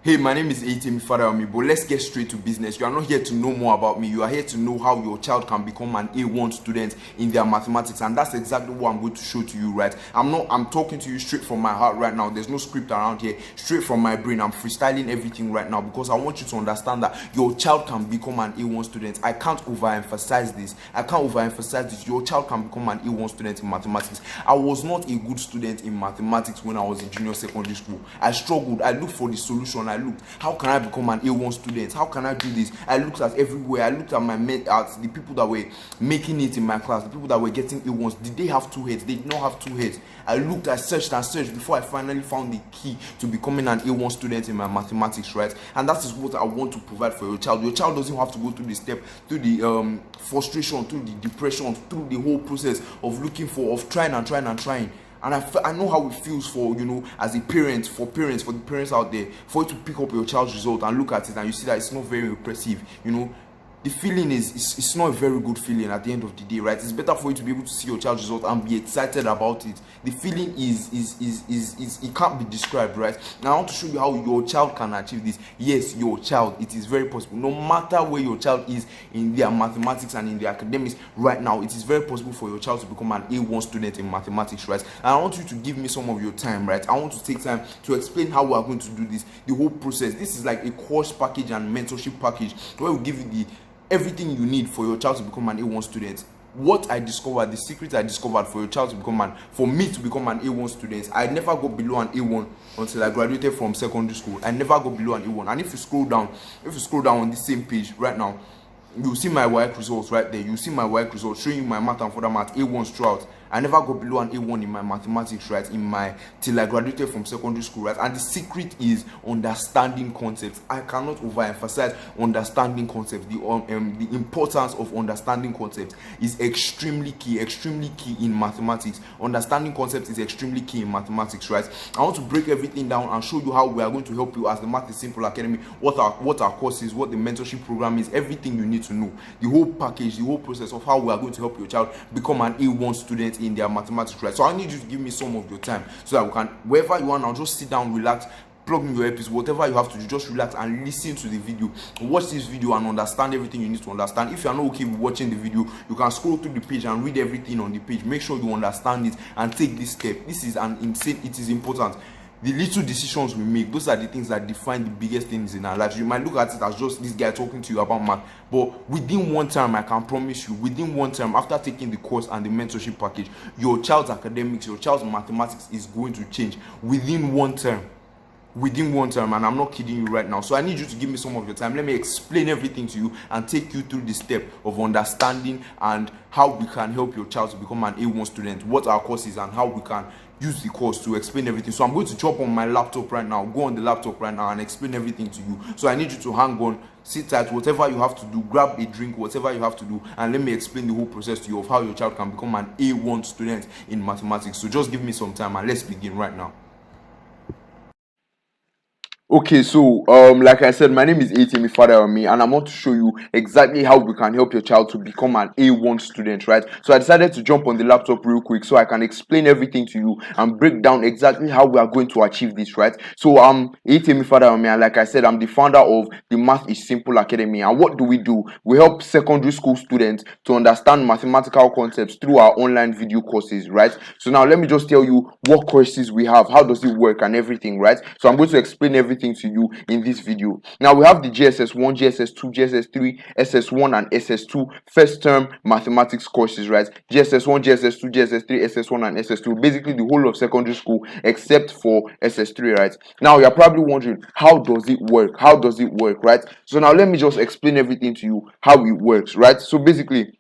Hey, my name is Eitemi Fadayomi, but let's get straight to business. You are not here to know more about me. You are here to know how your child can become an A1 student in their mathematics, and that's exactly what I'm going to show to you, right? I'm talking to you straight from my heart right now. There's no script around here. Straight from my brain. I'm freestyling everything right now because I want you to understand that your child can become an A1 student. I can't overemphasize this. Your child can become an A1 student in mathematics. I was not a good student in mathematics when I was in junior secondary school. I struggled. I looked for the solution. I looked, how can I become an A1 student? How can I do this? I looked at everywhere. I looked at the people that were making it in my class, the people that were getting A1s. Did they have 2 heads? They did not have 2 heads. I looked, I searched before I finally found the key to becoming an A1 student in my mathematics, right? And that is what I want to provide for your child. Your child doesn't have to go through the step, through the frustration, through the depression, through the whole process of trying. And I know how it feels for, as a parent, for the parents out there, for you to pick up your child's result and look at it and you see that it's not very impressive. The feeling it's not a very good feeling at the end of the day, right? It's better for you to be able to see your child's result and be excited about it. The feeling is it can't be described, right? Now I want to show you how your child can achieve this. Yes, your child, it is very possible. No matter where your child is in their mathematics and in their academics right now, it is very possible for your child to become an A1 student in mathematics, right? And I want you to give me some of your time, right? I want to take time to explain how we are going to do this, the whole process. This is like a course package and mentorship package where we give you everything you need for your child to become an A1 student. What I discovered, the secret I discovered for your child to for me to become an A1 student, I never go below an A1 until I graduated from secondary school. I never go below an A1. And if you scroll down on the same page right now, you'll see my WAEC results right there. You'll see my WAEC results showing you my math and further math A1s throughout. I never got below an A1 in my mathematics, right? Till I graduated from secondary school, right? And the secret is understanding concepts. I cannot overemphasize understanding concepts. The importance of understanding concepts is extremely key in mathematics. Understanding concepts is extremely key in mathematics, right? I want to break everything down and show you how we are going to help you as the Math is Simple Academy. What our course is, what the mentorship program is, everything you need to know. The whole package, the whole process of how we are going to help your child become an A1 student in their mathematics, right? So I need you to give me some of your time so that we can, wherever you are now, just sit down, relax, plug in your earpiece, whatever you have to do, just relax and listen to the video. Watch this video and understand everything you need to understand. If you are not okay with watching the video, you can scroll through the page and read everything on the page. Make sure you understand it and take this step. It is important. The little decisions we make, those are the things that define the biggest things in our lives. You might look at it as just this guy talking to you about math, but within one term, I can promise you, within one term, after taking the course and the mentorship package, your child's academics, your child's mathematics is going to change within one term, and I'm not kidding you right now. So I need you to give me some of your time. Let me explain everything to you and take you through the step of understanding and how we can help your child to become an A1 student, what our course is, and how we can use the course to explain everything. So I'm going to jump on my laptop right now, go on the laptop right now and explain everything to you. So I need you to hang on, sit tight, whatever you have to do, grab a drink, whatever you have to do, and let me explain the whole process to you of how your child can become an A1 student in mathematics. So just give me some time and let's begin right now. Okay, so like I said, my name is Eitemi Fadayomi, and I want to show you exactly how we can help your child to become an A1 student, right? So I decided to jump on the laptop real quick so I can explain everything to you and break down exactly how we are going to achieve this, right? So I'm Eitemi Fadayomi, and like I said, I'm the founder of the Math is Simple Academy. And what do? We help secondary school students to understand mathematical concepts through our online video courses, right? So now let me just tell you what courses we have, how does it work, and everything, right? So I'm going to explain everything to you in this video. Now we have the GSS1, GSS2, GSS3, SS1 and SS2 first term mathematics courses, right? GSS1, GSS2, GSS3, SS1 and SS2, basically the whole of secondary school except for SS3, right? Now you're probably wondering, how does it work, right? So now let me just explain everything to you, how it works, right? So basically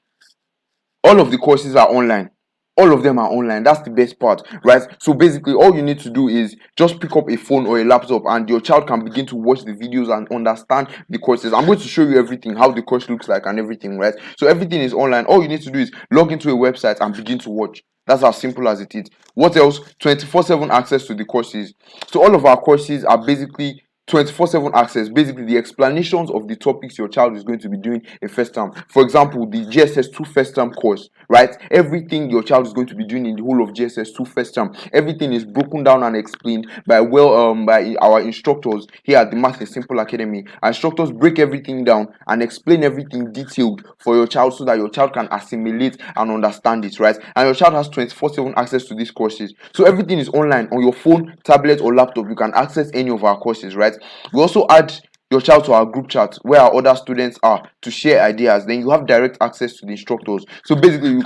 all of the courses are online. All of them are online. That's the best part, right? So basically all you need to do is just pick up a phone or a laptop and your child can begin to watch the videos and understand the courses. I'm going to show you everything, how the course looks like and everything, right? So everything is online. All you need to do is log into a website and begin to watch. That's as simple as it is. What else? 24/7 access to the courses. So all of our courses are basically 24/7 access, basically the explanations of the topics your child is going to be doing in first term. For example, the GSS2 first term course, right? Everything your child is going to be doing in the whole of GSS2 first term, everything is broken down and explained by by our instructors here at the Math is Simple Academy. Our instructors break everything down and explain everything detailed for your child so that your child can assimilate and understand it, right? And your child has 24/7 access to these courses. So everything is online on your phone, tablet, or laptop. You can access any of our courses, right? We also add your child to our group chat where our other students are to share ideas. Then you have direct access to the instructors. So basically your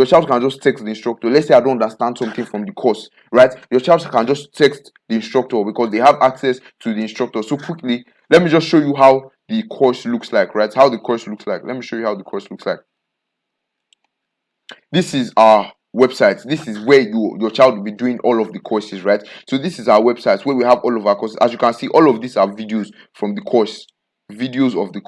child can just text the instructor. Let's say I don't understand something from the course, right? Your child can just text the instructor because they have access to the instructor. So quickly, let me just show you how the course looks like, right? How the course looks like. Let me show you how the course looks like. This is our website. This is where your child will be doing all of the courses, right? So this is our website where we have all of our courses. As you can see, all of these are videos from the course,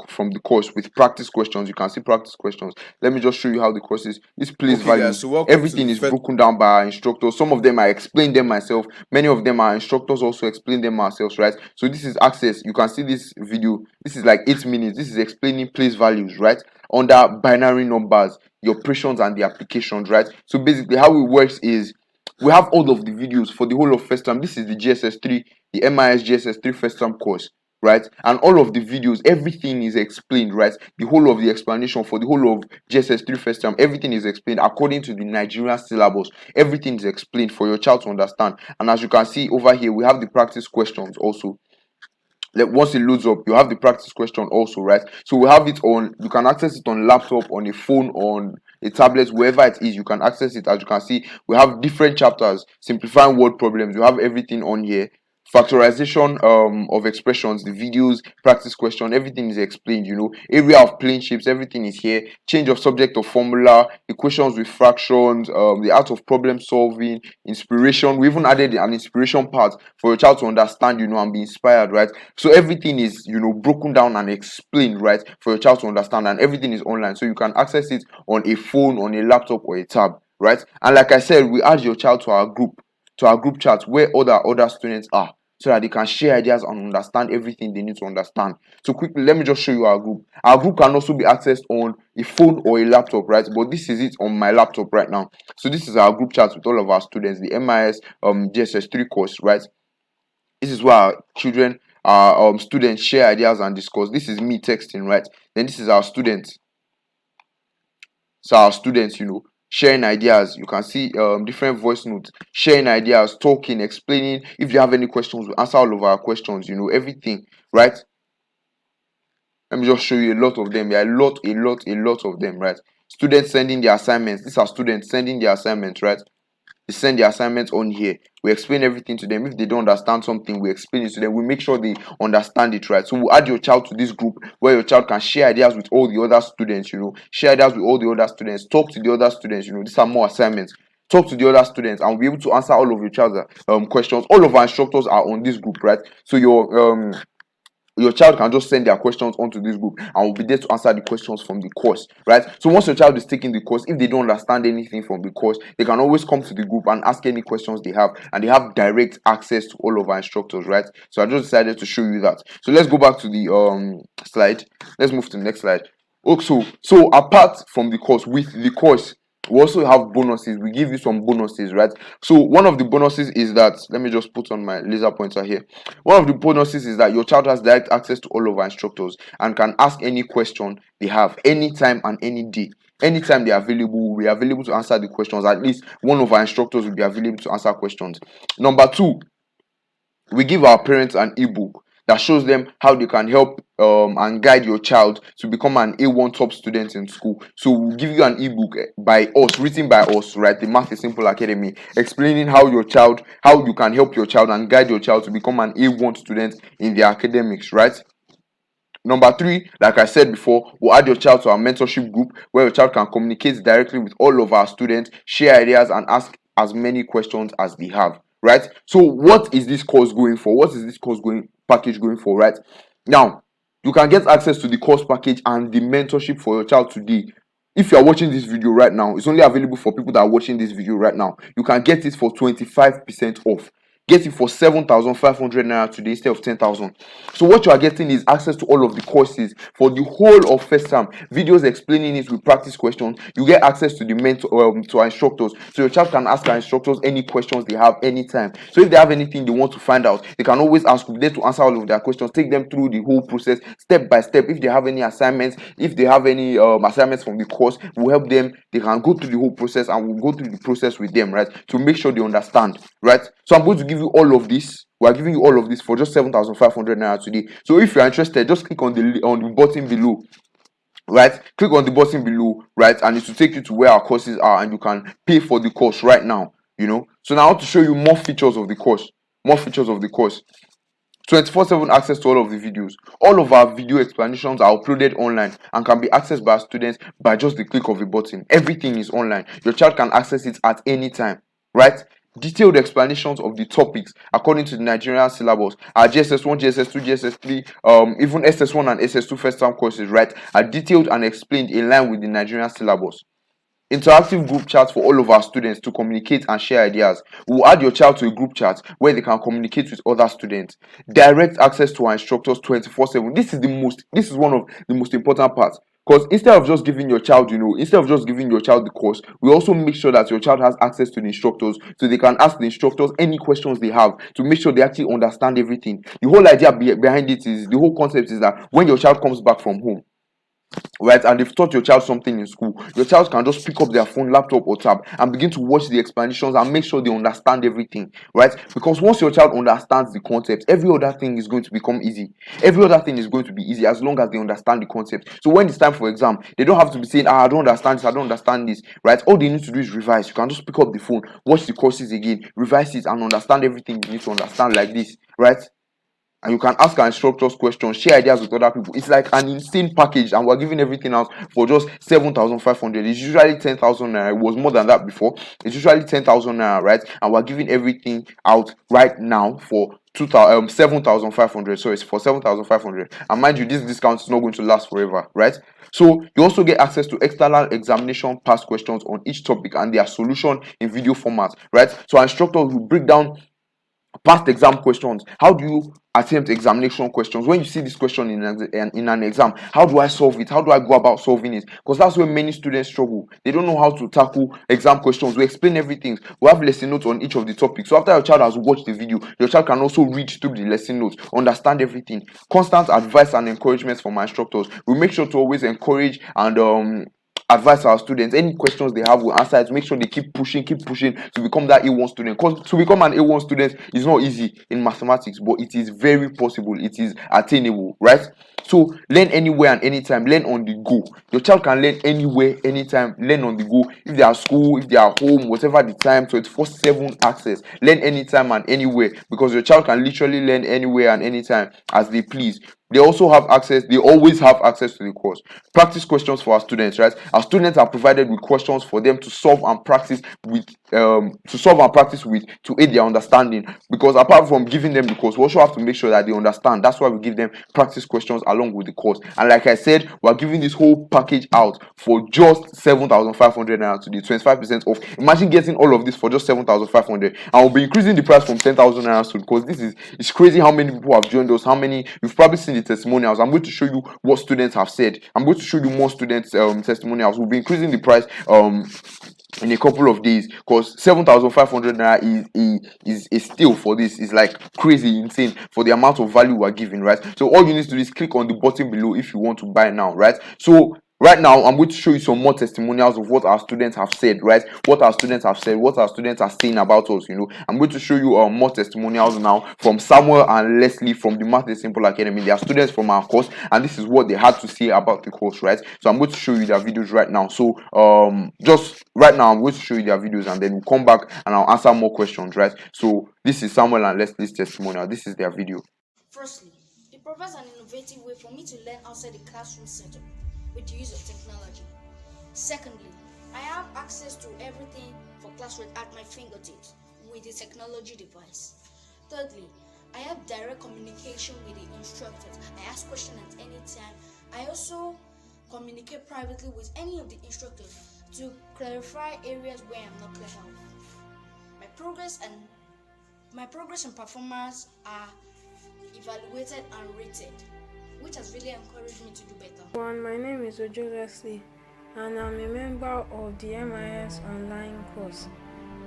from the course with practice questions. You can see practice questions. Let me just show you how the course is. This place values, guys, so welcome everything is broken down by our instructors. Some of them I explain them myself, many of them our instructors also explain them ourselves, right? So this is access. You can see this video. This is like 8 minutes. This is explaining place values, right? Under binary numbers, the operations and the applications, right? So basically how it works is we have all of the videos for the whole of first term. This is the GSS3, the MIS GSS3 first term course, right? And all of the videos, everything is explained, right? The whole of the explanation for the whole of GSS3 first term, everything is explained according to the Nigerian syllabus. Everything is explained for your child to understand. And as you can see over here, we have the practice questions also. Once it loads up, you have the practice question also, right? So we have it on, you can access it on laptop, on a phone, on a tablet, wherever it is, you can access it. As you can see, we have different chapters, simplifying word problems. You have everything on here. Factorization of expressions, the videos, practice question, everything is explained, area of plane shapes, everything is here. Change of subject of formula, equations with fractions, the art of problem solving, inspiration. We even added an inspiration part for your child to understand, and be inspired, right? So everything is, broken down and explained, right, for your child to understand, and everything is online, so you can access it on a phone, on a laptop, or a tab, right? And like I said, we add your child to our group chat where other students are, so that they can share ideas and understand everything they need to understand. So quickly, let me just show you our group. Our group can also be accessed on a phone or a laptop, right? But this is it on my laptop right now. So this is our group chat with all of our students, the MIS GSS3 course, right? This is where our children, our students share ideas and discuss. This is me texting, right? Then this is our students. So our students, sharing ideas. You can see different voice notes, sharing ideas, talking, explaining. If you have any questions, we answer all of our questions, everything, right? Let me just show you a lot of them. There are a lot of them, right? Students sending their assignments. These are students sending their assignments, right? They send the assignments on here. We explain everything to them. If they don't understand something, we explain it to them. We make sure they understand it, right? So we'll add your child to this group where your child can share ideas with all the other students, share ideas with all the other students, talk to the other students, these are more assignments. Talk to the other students and we'll be able to answer all of your child's questions. All of our instructors are on this group, right? So your child can just send their questions onto this group and we'll be there to answer the questions from the course, right? So once your child is taking the course, if they don't understand anything from the course, they can always come to the group and ask any questions they have, and they have direct access to all of our instructors, right? So I just decided to show you that. So let's go back to the slide. Let's move to the next slide. Also, so apart from the course, with the course, we also have bonuses. We give you some bonuses, right? So one of the bonuses is that, let me just put on my laser pointer here. One of the bonuses is that your child has direct access to all of our instructors and can ask any question they have anytime and any day. Anytime they are available, we are available to answer the questions. At least one of our instructors will be available to answer questions. Number two, we give our parents an ebook that shows them how they can help and guide your child to become an A1 top student in school. So we'll give you an ebook by us, written by us, right? The Math is Simple Academy, explaining how you can help your child and guide your child to become an A1 student in their academics, right? Number three, like I said before, we'll add your child to our mentorship group where your child can communicate directly with all of our students, share ideas, and ask as many questions as they have, right? So what is this course going for? What is this package going for, right? Now, you can get access to the course package and the mentorship for your child today. If you are watching this video right now, it's only available for people that are watching this video right now. You can get it for 25% off. get it for 7,500 naira today instead of 10,000. So what you are getting is access to all of the courses for the whole of first term, videos explaining it with practice questions. You get access to the mentor, to our instructors, so your child can ask our instructors any questions they have anytime. So if they have anything they want to find out, they can always ask. We'll be there to answer all of their questions, take them through the whole process step by step. If they have any assignments, if they have any assignments from the course, we'll help them. They can go through the whole process, and we'll go through the process with them, right, to make sure they understand, right? So I'm going to give you all of this. We're giving you all of this for just 7,500 naira today. So if you're interested, just click on the button below, right? Click on the button below, right, and it will take you to where our courses are, and you can pay for the course right now. So now I want to show you more features of the course. 24/7 access to all of the videos. All of our video explanations are uploaded online and can be accessed by our students by just the click of a button. Everything is online. Your child can access it at any time, right? Detailed explanations of the topics according to the Nigerian syllabus. Our GSS1, GSS2, GSS3, even SS1 and SS2 first term courses, right, are detailed and explained in line with the Nigerian syllabus. Interactive group chats for all of our students to communicate and share ideas. We'll add your child to a group chat where they can communicate with other students. Direct access to our instructors 24/7. This is one of the most important parts. Because instead of just giving your child the course, we also make sure that your child has access to the instructors, so they can ask the instructors any questions they have to make sure they actually understand everything. The whole idea behind it is, the whole concept is that when your child comes back from home, right, and they've taught your child something in school, your child can just pick up their phone, laptop, or tab and begin to watch the explanations and make sure they understand everything, right? Because once your child understands the concept, every other thing is going to become easy. Every other thing is going to be easy as long as they understand the concept. So when it's time for exam, they don't have to be saying, I don't understand this, I don't understand this, right? All they need to do is revise. You can just pick up the phone, watch the courses again, revise it, and understand everything you need to understand, like this, right? And you can ask our instructors questions, share ideas with other people. It's like an insane package, and we're giving everything out for just 7,500. It's usually 10,000 naira. It was more than that before. It's usually 10,000 naira, right? And we're giving everything out right now for 7,500. So it's for 7,500. And mind you, this discount is not going to last forever, right? So you also get access to external examination past questions on each topic and their solution in video format, right? So our instructors will break down past exam questions. How do you attempt examination questions? When you see this question in an exam, how do I solve it? How do I go about solving it? Because that's where many students struggle. They don't know how to tackle exam questions. We explain everything. We have lesson notes on each of the topics. So after your child has watched the video, your child can also read through the lesson notes, understand everything. Constant advice and encouragement from our instructors. We make sure to always encourage and advise our students. Any questions they have, we'll answer it. Make sure they keep pushing to become that A1 student. Because to become an A1 student is not easy in mathematics, but it is very possible. It is attainable, right? So learn anywhere and anytime. Learn on the go. Your child can learn anywhere, anytime. Learn on the go. If they are at school, if they are home, whatever the time, 24/7 access. Learn anytime and anywhere, because your child can literally learn anywhere and anytime as they please. They always have access to the course. Practice questions for our students, right? Our students are provided with questions for them to solve and practice with, to aid their understanding. Because apart from giving them the course, we also have to make sure that they understand. That's why we give them practice questions along with the course. And like I said, we're giving this whole package out for just 7,500 naira today, 25% off. Imagine getting all of this for just 7,500, and we'll be increasing the price from 10,000 naira soon, because it's crazy how many people have joined us. How many you've probably seen the testimonials. I'm going to show you what students have said. I'm going to show you more students testimonials. We'll be increasing the price in a couple of days, because 7,500 naira is a steal for this. It's like crazy insane for the amount of value we're giving, right? So all you need to do is click on the button below if you want to buy now, right? So right now, I'm going to show you some more testimonials of what our students have said, right? What our students have said, what our students are saying about us, I'm going to show you more testimonials now from Samuel and Leslie from the Math is Simple Academy. They are students from our course, and this is what they had to say about the course, right? So I'm going to show you their videos right now. So just right now, I'm going to show you their videos, and then we'll come back and I'll answer more questions, right? So this is Samuel and Leslie's testimonial. This is their video. Firstly, it provides an innovative way for me to learn outside the classroom setup with the use of technology. Secondly, I have access to everything for classwork at my fingertips with the technology device. Thirdly, I have direct communication with the instructors. I ask questions at any time. I also communicate privately with any of the instructors to clarify areas where I'm not clear of. My progress and My progress and performance are evaluated and rated, which has really encouraged me to do better. My name is Ojo Leslie, and I'm a member of the MIS online course.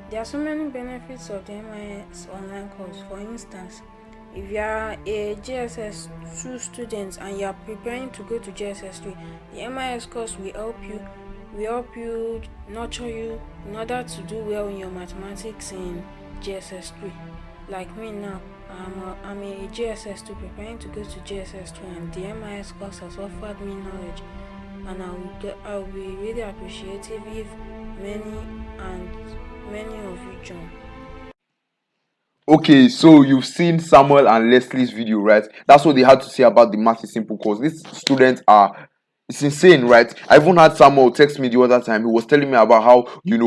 There are so many benefits of the MIS online course. For instance, if you are a JSS 2 student and you are preparing to go to JSS 3, the MIS course will help you nurture you in order to do well in your mathematics in JSS 3. Like me now, I'm a JSS 2 preparing to go to JSS 2, and the MIS course has offered me knowledge, and I will be really appreciative if many of you join. Okay, so you've seen Samuel and Leslie's video, right? That's what they had to say about the Math is Simple course. These students are, it's insane, right? I even had Samuel text me the other time. He was telling me about how, we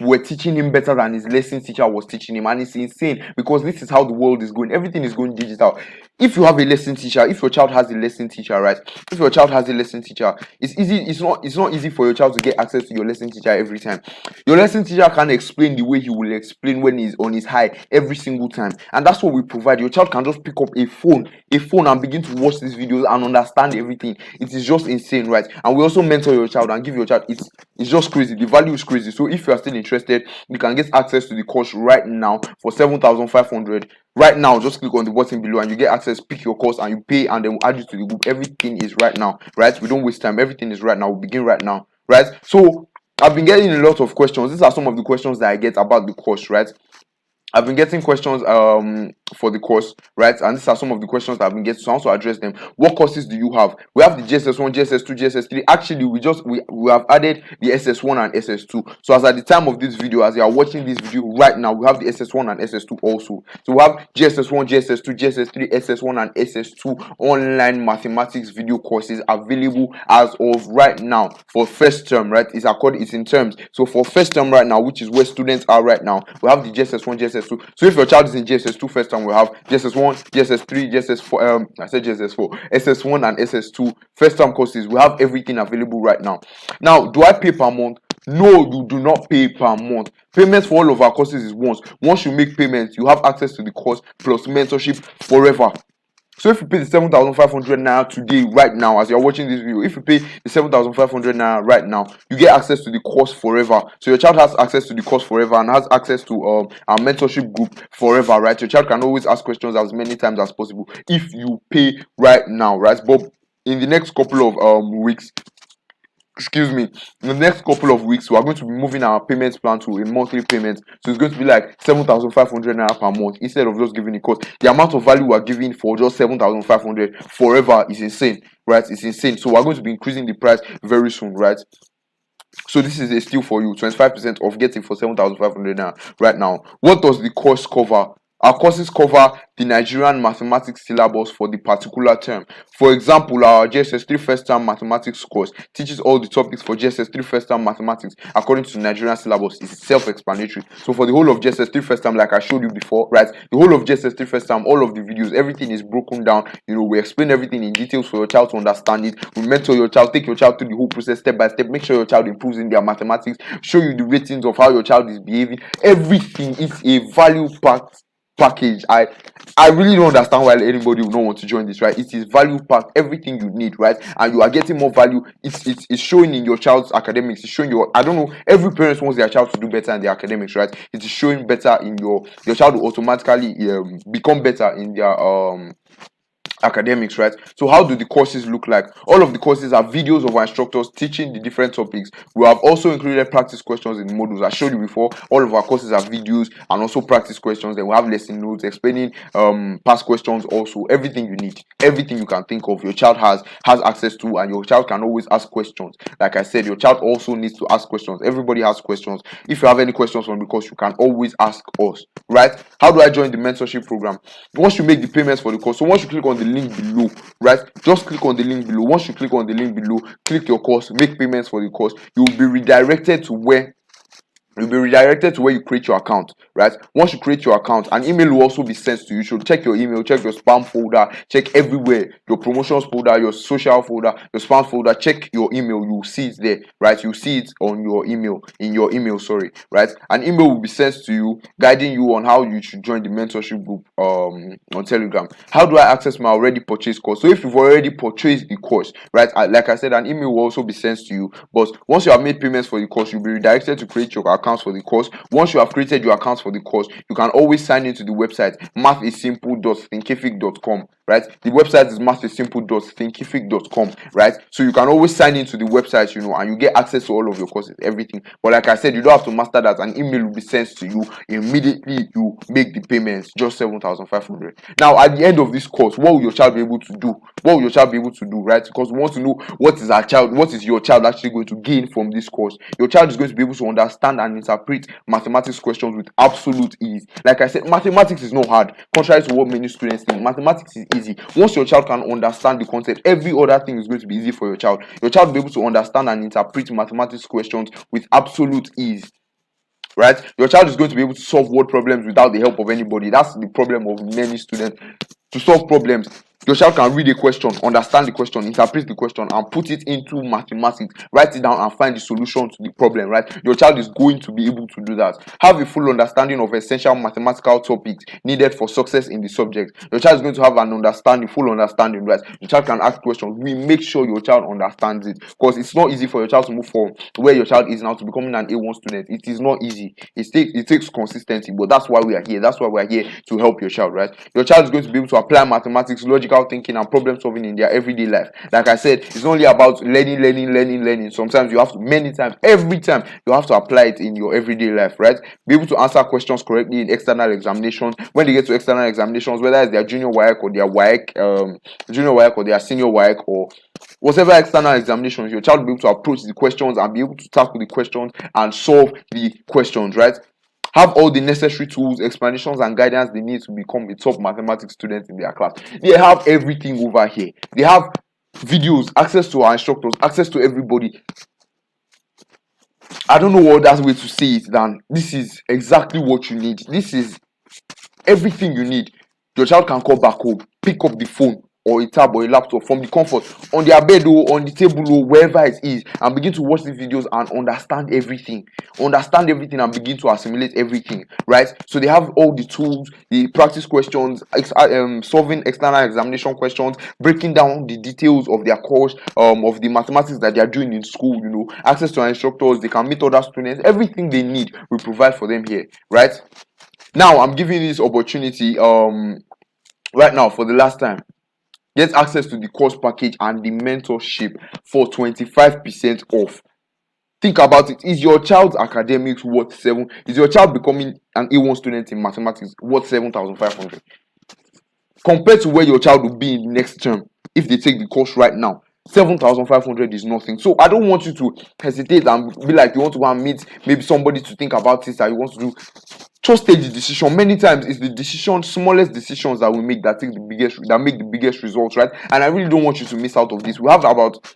were teaching him better than his lesson teacher was teaching him, and it's insane because this is how the world is going. Everything is going digital. If you have a lesson teacher, if your child has a lesson teacher, right? If your child has a lesson teacher, it's easy. It's not easy for your child to get access to your lesson teacher every time. Your lesson teacher can't explain the way he will explain when he's on his high every single time, and that's what we provide. Your child can just pick up a phone and begin to watch these videos and understand everything. It is just insane, right? And we also mentor your child and give your child, it's just crazy. The value is crazy. So if you are still interested, you can get access to the course right now for 7,500. Right now, just click on the button below and you get access. Pick your course and you pay, and then we'll add you to the group. Everything is right now, right? We don't waste time. Everything is right now. We'll begin right now, right? So I've been getting a lot of questions. These are some of the questions that I get about the course, right? I've been getting questions for the course, right? And these are some of the questions that I've been getting, so I want to address them. What courses do you have? We have the JSS1, JSS2, JSS3. Actually, we have added the SS1 and SS2. So as at the time of this video, as you are watching this video right now, we have the SS1 and SS2 also. So we have JSS1, JSS2, JSS3, SS1 and SS2 online mathematics video courses available as of right now for first term, right? It's in terms. So for first term right now, which is where students are right now, we have the JSS1, JSS2. So if your child is in JSS2 first time, we have JSS1, JSS3, JSS4, I said JSS4, SS1 and SS2 first time courses. We have everything available right now. Now, do I pay per month? No, you do not pay per month. Payments for all of our courses is once you make payments, you have access to the course plus mentorship forever. So if you pay the 7,500 naira today, right now, as you're watching this video, if you pay the 7,500 naira right now, you get access to the course forever. So your child has access to the course forever and has access to our mentorship group forever, right? Your child can always ask questions as many times as possible if you pay right now, right? But in the next couple of weeks, in the next couple of weeks, we are going to be moving our payments plan to a monthly payment. So it's going to be like 7,500 naira per month instead of just giving a course. The amount of value we are giving for just 7,500 forever is insane, right? It's insane. So we're going to be increasing the price very soon, right? So this is a steal for you, 25% of getting for 7,500 naira right now. What does the course cover? Our courses cover the Nigerian mathematics syllabus for the particular term. For example, our JSS3 first term mathematics course teaches all the topics for JSS3 first term mathematics according to the Nigerian syllabus. It's self-explanatory. So for the whole of JSS3 first term, like I showed you before, right? The whole of JSS3 first term, all of the videos, everything is broken down. We explain everything in details for your child to understand it. We mentor your child, take your child through the whole process step by step, make sure your child improves in their mathematics, show you the ratings of how your child is behaving. Everything is a value-packed package. I really don't understand why anybody would not want to join this, right? It is value packed, everything you need, right? And you are getting more value. It's showing in your child's academics. It's showing I don't know, every parent wants their child to do better in their academics, right? It is showing better in your child will automatically become better in their academics, right? So how do the courses look like? All of the courses are videos of our instructors teaching the different topics. We have also included practice questions in the modules. I showed you before, all of our courses are videos and also practice questions. Then we have lesson notes explaining past questions also. Everything you need, everything you can think of, your child has access to, and your child can always ask questions. Like I said, your child also needs to ask questions. Everybody has questions. If you have any questions from the course, you can always ask us, right? How do I join the mentorship program? Once you make the payments for the course, so once you click on the link below, right? Just click on the link below. Once you click on the link below, click your course, make payments for the course, you will be redirected to where You'll be redirected to where you create your account, right? Once you create your account, an email will also be sent to you. You should check your email, check your spam folder, check everywhere, your promotions folder, your social folder, your spam folder. Check your email, you'll see it there, right? You'll see it on your email, in your email, sorry, right? An email will be sent to you guiding you on how you should join the mentorship group on Telegram. How do I access my already purchased course? So if you've already purchased the course, right, like I said, an email will also be sent to you. But once you have made payments for the course, you'll be redirected to create your accounts for the course. Once you have created your accounts for the course, you can always sign into the website mathissimple.thinkific.com, right? The website is mathissimple.thinkific.com, right? So you can always sign into the website, and you get access to all of your courses, everything. But like I said, you don't have to master that. An email will be sent to you immediately you make the payments, just 7,500. Now at the end of this course, what will your child be able to do? Right? Because we want to know what is your child actually going to gain from this course. Your child is going to be able to understand and interpret mathematics questions with absolute ease. Like I said, mathematics is not hard, contrary to what many students think. Mathematics is easy. Once your child can understand the concept, every other thing is going to be easy for your child. Your child will be able to understand and interpret mathematics questions with absolute ease. Right? Your child is going to be able to solve word problems without the help of anybody. That's the problem of many students. To solve problems, your child can read a question, understand the question, interpret the question, and put it into mathematics, write it down, and find the solution to the problem, right? Your child is going to be able to do that. Have a full understanding of essential mathematical topics needed for success in the subject. Your child is going to have full understanding, right? Your child can ask questions. We make sure your child understands it, because it's not easy for your child to move from where your child is now to becoming an A1 student. It is not easy. It takes consistency, but that's why we are here. That's why we are here to help your child, right? Your child is going to be able to apply mathematics, logical thinking, and problem solving in their everyday life. Like I said, it's not only about learning. Sometimes every time you have to apply it in your everyday life, right? Be able to answer questions correctly in external examinations. When they get to external examinations, whether it's their junior WAEC or their WAEC, junior WAEC or their senior WAEC, or whatever external examinations, your child will be able to approach the questions and be able to tackle the questions and solve the questions, right? Have all the necessary tools, explanations, and guidance they need to become a top mathematics student in their class. They have everything over here. They have videos, access to our instructors, access to everybody. I don't know what other way to say it than this is exactly what you need. This is everything you need. Your child can call back home, pick up the phone or a tab or a laptop from the comfort on their bed or on the table or wherever it is, and begin to watch the videos and understand everything and begin to assimilate everything, right? So they have all the tools, the practice questions, solving external examination questions, breaking down the details of their course, of the mathematics that they are doing in school, access to our instructors. They can meet other students. Everything they need we provide for them here, right? Now I'm giving you this opportunity right now for the last time. Get access to the course package and the mentorship for 25% off. Think about it. Is your child's academics worth 7? Is your child becoming an A1 student in mathematics worth 7,500? Compared to where your child will be in next term if they take the course right now, 7,500 is nothing. So I don't want you to hesitate and be like you want to go and meet maybe somebody to think about this that you want to do. Just take the decision. Many times it's the smallest decisions that we make that make the biggest results, right? And I really don't want you to miss out of this. We have about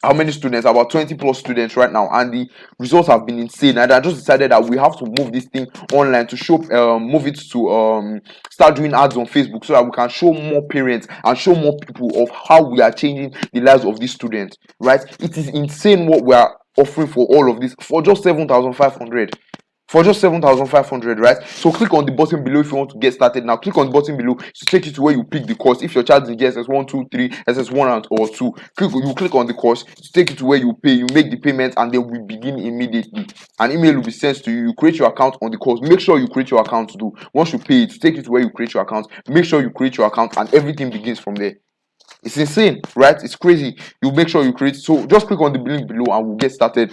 how many students? About 20 plus students right now, and the results have been insane. And I just decided that we have to move this thing online to show, move it to start doing ads on Facebook so that we can show more parents and show more people of how we are changing the lives of these students, right? It is insane what we are offering for all of this for just 7,500. For just 7,500, right? So click on the button below if you want to get started now. Click on the button below to take you to where you pick the course. If your child is in JSS 1, 2, 3, SS1 or 2, you click on the course to take you to where you pay. You make the payment and then we begin immediately. An email will be sent to you. You create your account on the course. Make sure you create your account too. Once you pay it, to take you to where you create your account, make sure you create your account and everything begins from there. It's insane, right? It's crazy. You make sure you create. So just click on the link below and we'll get started.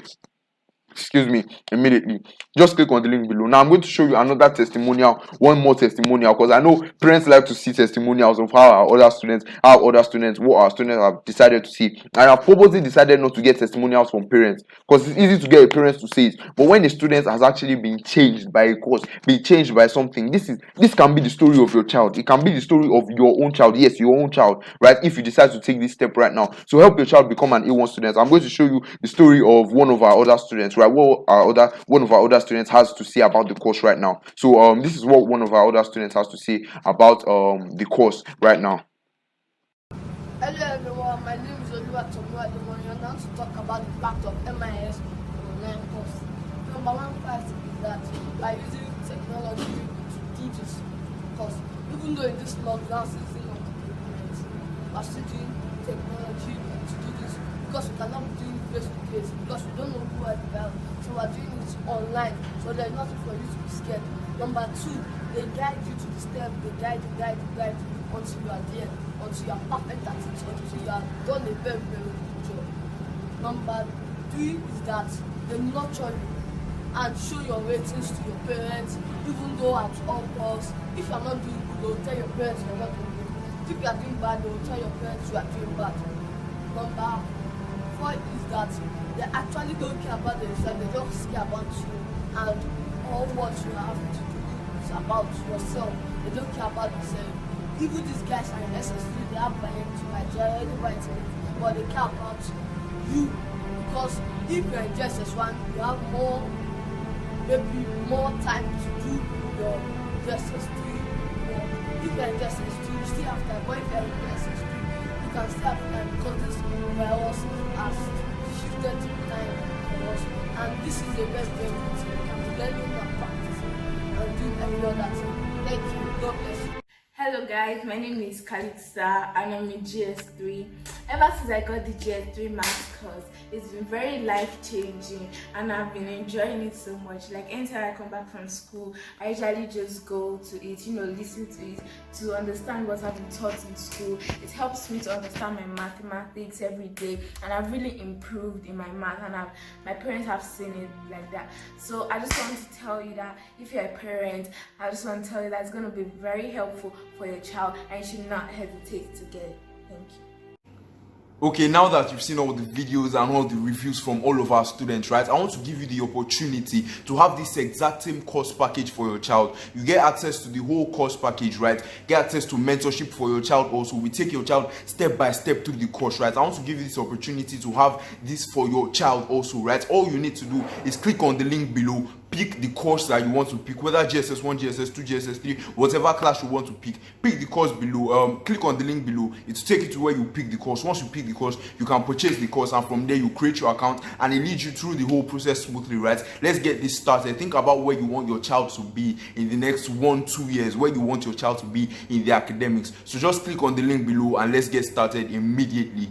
Immediately. Just click on the link below. Now I'm going to show you another testimonial, one more testimonial, because I know parents like to see testimonials of how what our students have decided to see. And I've purposely decided not to get testimonials from parents because it's easy to get a parent to say it, but when the student has actually been changed by a course, been changed by something, this can be the story of your child. It can be the story of your own child. Yes, your own child, right? If you decide to take this step right now, so help your child become an A1 student. I'm going to show you the story of one of our other students, right? right? One of our other students has to say about the course right now. So this is what one of our other students has to say about the course right now. Hello everyone, my name is Oluwatomiwa Ademoni, and I'm to talk about the impact of MIS on online course. Number one fact is that by using technology to do this course, even though in this lockdown season of COVID-19, we are still doing technology to do this because we cannot be doing face to face because we don't know who are the bell. So we are doing it online, so there's nothing for you to be scared. Number two, they guide you to the step, they guide you until you are there, until you are perfect at it, until you have done a very, very good job. Number three is that they nurture you and show your ratings to your parents, even though at all costs. If you are not doing good, they will tell your parents you are not doing good. If you are doing bad, they will tell your parents you are doing bad. Number four is that they actually don't care about themselves, they just care about you and all what you have to do is about yourself. They don't care about themselves. Even these guys are in SS3, they have by they are already writing it, but they care about you because if you're in JSS1, you have maybe more time to do your JSS3 work. If you're in JSS2, you still have time, but if you're in JSS3, you can still have time because this virus has shifted time for us, and this is the best way we can be learning and practicing and doing every other thing. Thank you. God bless you. Hello guys, my name is Calixa and I'm in GS3. Ever since I got the GS3 maths course, it's been very life-changing and I've been enjoying it so much. Like anytime I come back from school, I usually just go to it, listen to it to understand what I've been taught in school. It helps me to understand my mathematics every day, and I've really improved in my math, and my parents have seen it like that. So I just want to tell you that if you're a parent, I just want to tell you that it's going to be very helpful for your child and you should not hesitate to get it. Thank you. Okay, now that you've seen all the videos and all the reviews from all of our students, right, I want to give you the opportunity to have this exact same course package for your child. You get access to the whole course package, right? Get access to mentorship for your child also. We take your child step by step through the course, right? I want to give you this opportunity to have this for your child also, right? All you need to do is click on the link below, pick the course that you want to pick, whether GSS1, GSS2, GSS3, whatever class you want to pick the course below. Click on the link below. It will take you to where you pick the course. Once you pick the course, you can purchase the course, and from there you create your account and it leads you through the whole process smoothly, right? Let's get this started. Think about where you want your child to be in the next 1-2 years, where you want your child to be in the academics. So just click on the link below and let's get started immediately.